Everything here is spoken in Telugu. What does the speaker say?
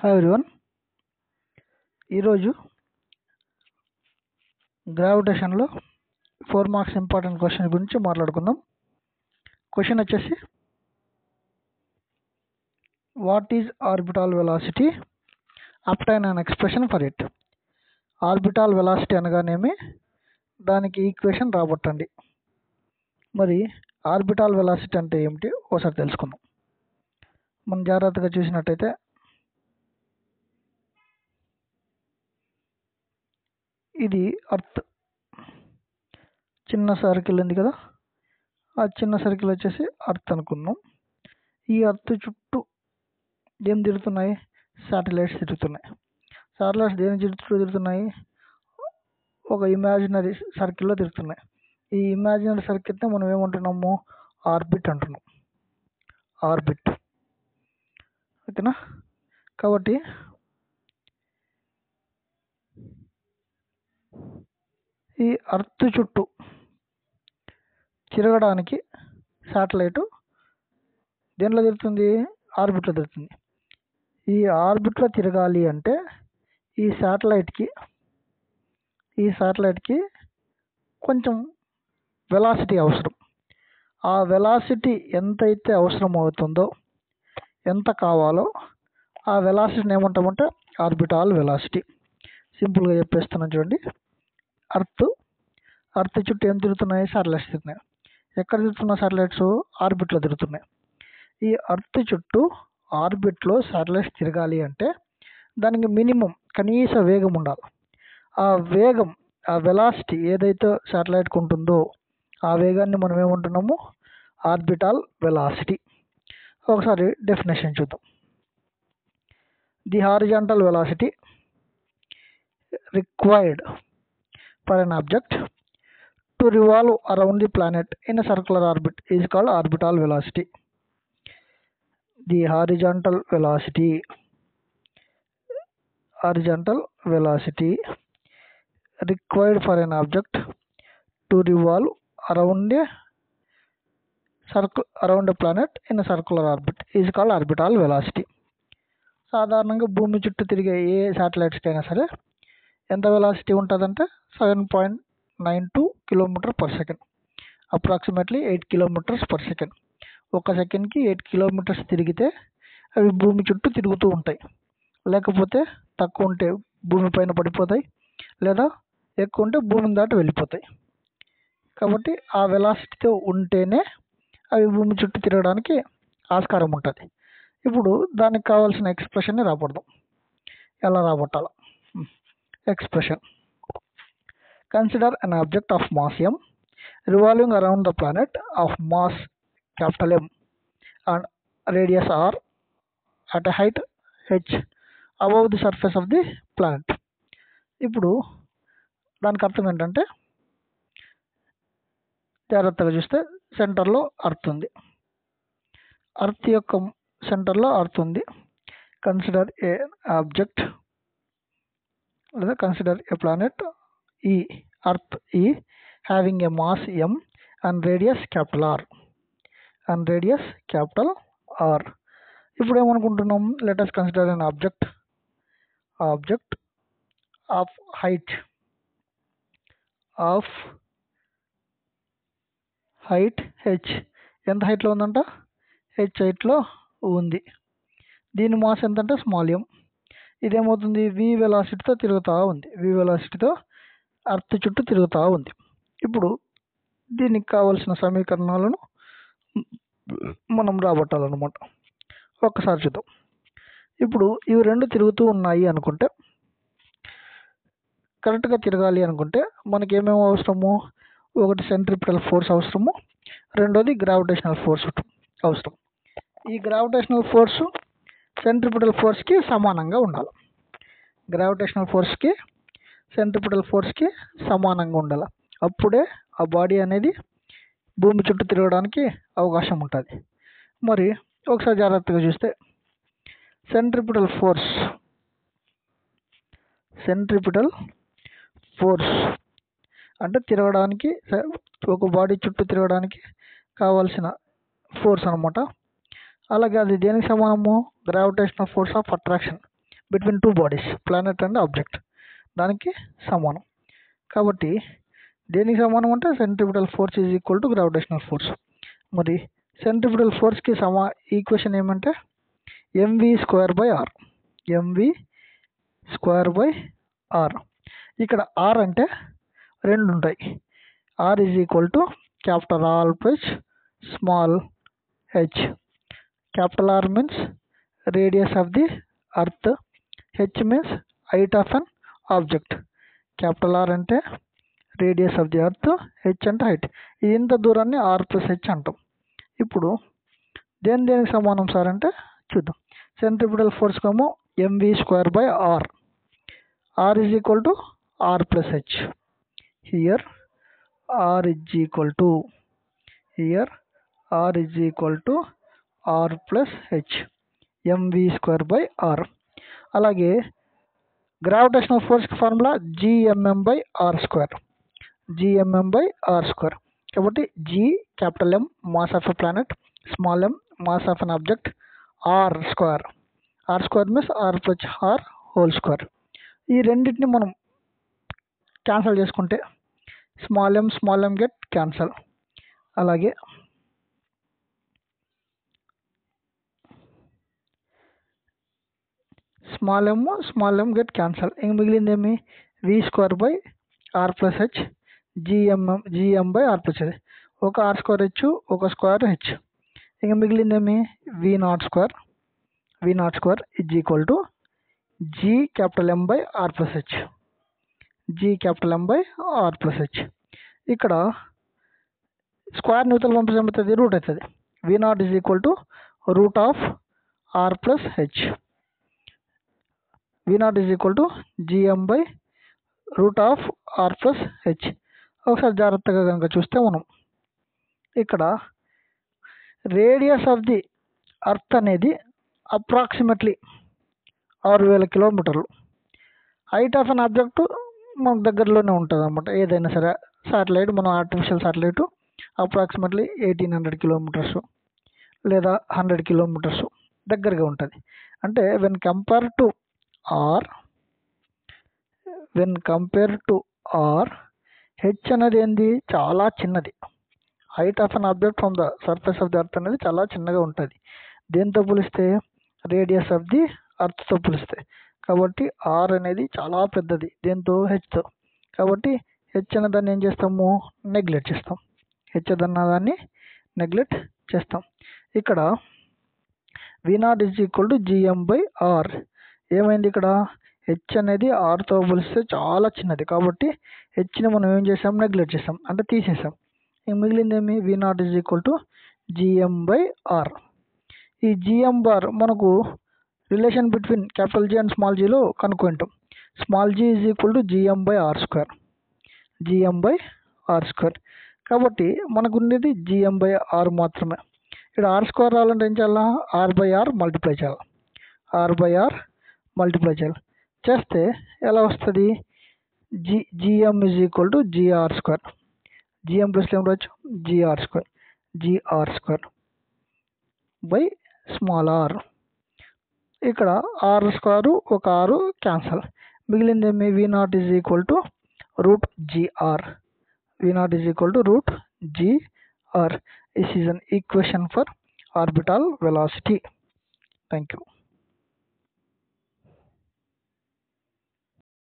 Hi everyone. ఈరోజు గ్రావిటేషన్లో 4 మార్క్స్ ఇంపార్టెంట్ క్వశ్చన్ గురించి మాట్లాడుకుందాం. క్వశ్చన్ వచ్చేసి, what is orbital velocity? Obtain an expression for it. Orbital velocity అనగానేమి, దానికి ఈక్వేషన్ రాబట్టండి. మరి ఆర్బిటాల్ వెలాసిటీ అంటే ఏమిటి ఒకసారి తెలుసుకుందాం. మనం జాగ్రత్తగా చూసినట్టయితే ఇది అర్త్, చిన్న సర్కిల్ ఉంది కదా, ఆ చిన్న సర్కిల్ వచ్చేసి అర్త్ అనుకుందాం. ఈ అర్త్ చుట్టూ ఏం తిరుగుతున్నాయి? శాటిలైట్స్ తిరుగుతున్నాయి. శాటిలైట్స్ దేని చుట్టూ తిరుగుతున్నాయి? ఒక ఇమాజినరీ సర్కిల్లో తిరుగుతున్నాయి. ఈ ఇమాజినరీ సర్కిల్ని మనం ఏమంటున్నాము? ఆర్బిట్ అంటున్నాం. ఆర్బిట్, ఓకేనా? కాబట్టి ఈ అర్త్ చుట్టూ తిరగడానికి శాటిలైట్ దేనిలో తిరుగుతుంది? ఆర్బిట్లో తిరుగుతుంది. ఈ ఆర్బిట్లో తిరగాలి అంటే ఈ శాటిలైట్కి కొంచెం వెలాసిటీ అవసరం. ఆ వెలాసిటీ ఎంతైతే అవసరం అవుతుందో, ఎంత కావాలో, ఆ వెలాసిటీని ఏమంటామంటే ఆర్బిటాల్ వెలాసిటీ. సింపుల్గా చెప్పేస్తున్నాను చూడండి. అర్త్ చుట్టూ ఏం తిరుగుతున్నాయి? శాటిలైట్స్ తిరుగుతున్నాయి. ఎక్కడ తిరుగుతున్న శాటిలైట్స్? ఆర్బిట్లో తిరుగుతున్నాయి. ఈ అర్త్ చుట్టూ ఆర్బిట్లో శాటిలైట్స్ తిరగాలి అంటే దానికి మినిమం కనీస వేగం ఉండాలి. ఆ వేగం, ఆ వెలాసిటీ ఏదైతే శాటిలైట్కి ఉంటుందో ఆ వేగాన్ని మనం ఏమంటున్నాము? Orbital velocity. ఒకసారి డెఫినేషన్ చూద్దాం. The horizontal velocity required for an object to revolve around the planet in a circular orbit is called orbital velocity. The horizontal velocity required for an object to revolve around a planet in a circular orbit is called orbital velocity. సాధారణంగా భూమి చుట్టూ తిరిగే ఏ శాటిలైట్స్కి అయినా సరే ఎంత వెలాసిటీ ఉంటుందంటే 7.92 km/s, అప్రాక్సిమేట్లీ 8 km/s. ఒక సెకండ్కి 8 కిలోమీటర్స్ తిరిగితే అవి భూమి చుట్టూ తిరుగుతూ ఉంటాయి. లేకపోతే తక్కువ ఉంటే భూమి పైన పడిపోతాయి, లేదా ఎక్కువ ఉంటే భూమిని దాటి వెళ్ళిపోతాయి. కాబట్టి ఆ వెలాసిటీతో ఉంటేనే అవి భూమి చుట్టూ తిరగడానికి ఆస్కారం ఉంటుంది. ఇప్పుడు దానికి కావాల్సిన ఎక్స్ప్రెషన్ని రాబడదాం. ఎలా రాబట్టాలో expression. Consider an object of mass m revolving around the planet of mass M and radius r at a height h above the surface of the planet. ఇప్పుడు దానికి అర్థం ఏంటంటే, జాగ్రత్తగా చూస్తే సెంటర్లో అర్త్ ఉంది. అర్త్ యొక్క సెంటర్లో అర్త్ ఉంది. కన్సిడర్ ఏ ఆబ్జెక్ట్ లేదా కన్సిడర్ ఏ ప్లానెట్ ఈ అర్త్ ఈ having a mass m and radius R. ఇప్పుడు ఏమనుకుంటున్నాం? let us consider an object of height h. ఎంత హైట్లో ఉందంట? h హైట్లో ఉంది. దీని మాస్ ఎంతంటే స్మాల్ m. ఇదేమవుతుంది? v వెలాసిటీతో తిరుగుతూ ఉంది. v వెలాసిటీతో అర్త్ చుట్టూ తిరుగుతూ ఉంది. ఇప్పుడు దీనికి కావలసిన సమీకరణాలను మనం రాబట్టాలన్నమాట. ఒక్కసారి చూద్దాం. ఇప్పుడు ఇవి రెండు తిరుగుతూ ఉన్నాయి అనుకుంటే, కరెక్ట్గా తిరగాలి అనుకుంటే మనకి ఏమేమి అవసరము? ఒకటి సెంట్రిపిటల్ ఫోర్స్ అవసరము, రెండోది గ్రావిటేషనల్ ఫోర్స్ అవసరం. ఈ గ్రావిటేషనల్ ఫోర్సు సెంట్రిపిటల్ ఫోర్స్కి సమానంగా ఉండాలి. గ్రావిటేషనల్ ఫోర్స్కి సెంట్రిపిటల్ ఫోర్స్కి సమానంగా ఉండాలి. అప్పుడే ఆ బాడీ అనేది భూమి చుట్టూ తిరగడానికి అవకాశం ఉంటుంది. మరి ఒకసారి జాగ్రత్తగా చూస్తే సెంట్రిపిటల్ ఫోర్స్ అంటే తిరగడానికి, ఒక బాడీ చుట్టూ తిరగడానికి కావాల్సిన ఫోర్స్ అనమాట. అలాగే అది దేనికి సమానము? Gravitational force of attraction between two bodies, planet and object, దానికి సమానం. కాబట్టి దేనికి సమానం అంటే centripetal force is equal to gravitational force. మరి సెంట్రిపిటల్ ఫోర్స్కి ఈక్వేషన్ ఏమంటే mv²/r. mv²/r. ఇక్కడ r అంటే రెండు ఉంటాయి. r is equal to capital R plus small h. Capital R means radius of the earth, h means height of an object. Capital R అంటే radius of the earth, h అంటే హైట్. ఇంత దూరాన్ని r ప్లస్ h అంటాం. ఇప్పుడు దేనికి సమానం సార్ అంటే చూద్దాం. సెంట్రిపిటల్ ఫోర్స్ ఏమో mv²/r. r is equal to r plus h. Here r is equal to r plus h, mv²/r. అలాగే గ్రావిటేషనల్ ఫోర్స్కి ఫార్ములా gmm/r². కాబట్టి g capital M mass of a planet, small m mass of an object, r² means r plus r whole square. ఈ రెండింటిని మనం క్యాన్సిల్ చేసుకుంటే స్మాల్ m గెట్ క్యాన్సల్. అలాగే స్మాల్ m గెట్ క్యాన్సల్. ఇంక మిగిలింది ఏమి v²/r plus h, gm/r plus h. ఒక r² h, ఒక స్క్వేర్ h. ఇంక మిగిలింది ఏమి v02 is equal to g capital M/r plus h. ఇక్కడ స్క్వేర్ న్యూతలు పంపించబడుతుంది, రూట్ అవుతుంది. v0 is equal to root of r plus h. v0 is equal to gm/√r plus h. ఒకసారి జాగ్రత్తగా కనుక చూస్తే మనం ఇక్కడ రేడియస్ ఆఫ్ ది అర్త్ అనేది అప్రాక్సిమేట్లీ 6000 కిలోమీటర్లు. హైట్ ఆఫ్ అన్ ఆబ్జెక్ట్ మనకు దగ్గరలోనే ఉంటుంది అనమాట. ఏదైనా సరే శాటిలైట్, మన ఆర్టిఫిషియల్ శాటిలైట్ అప్రాక్సిమేట్లీ 1800 కిలోమీటర్స్ లేదా 100 కిలోమీటర్స్ దగ్గరగా ఉంటుంది. అంటే when compare to r, h అనేది ఏంది, చాలా చిన్నది. Height of an object from the surface of the earth అనేది చాలా చిన్నగా ఉంటుంది. దేంతో పోలిస్తే రేడియస్ ఆఫ్ ది అర్త్తో పోలిస్తే. కాబట్టి r అనేది చాలా పెద్దది దేంతో, hతో. కాబట్టి h అనే దాన్ని ఏం చేస్తాము, నెగ్లెక్ట్ చేస్తాం. ఇక్కడ v0 is equal to gm/r. ఏమైంది ఇక్కడ, h అనేది rతో పోలిస్తే చాలా చిన్నది. కాబట్టి hని మనం ఏం చేసాం, నెగ్లెక్ట్ చేసాం, అంటే తీసేసాం. ఇంక మిగిలింది ఏమి, v0 is equal to gm/r. ఈ gm/r మనకు relation between capital G and small జీలో కనుక్కుంటాం. Small g is equal to gm/r². కాబట్టి మనకు ఉండేది gm/r మాత్రమే. ఇక్కడ r² రావాలంటే ఏం చేయాలా, r/r మల్టిప్లై చేయాలి. చేస్తే ఎలా వస్తుంది, gm is equal to gr². gm plus ఏం రావచ్చు, gr²/r. ఇక్కడ r² ఒక r క్యాన్సల్. మిగిలింది ఏమి, v0 is equal to √gr. This is an equation for orbital velocity. Thank you.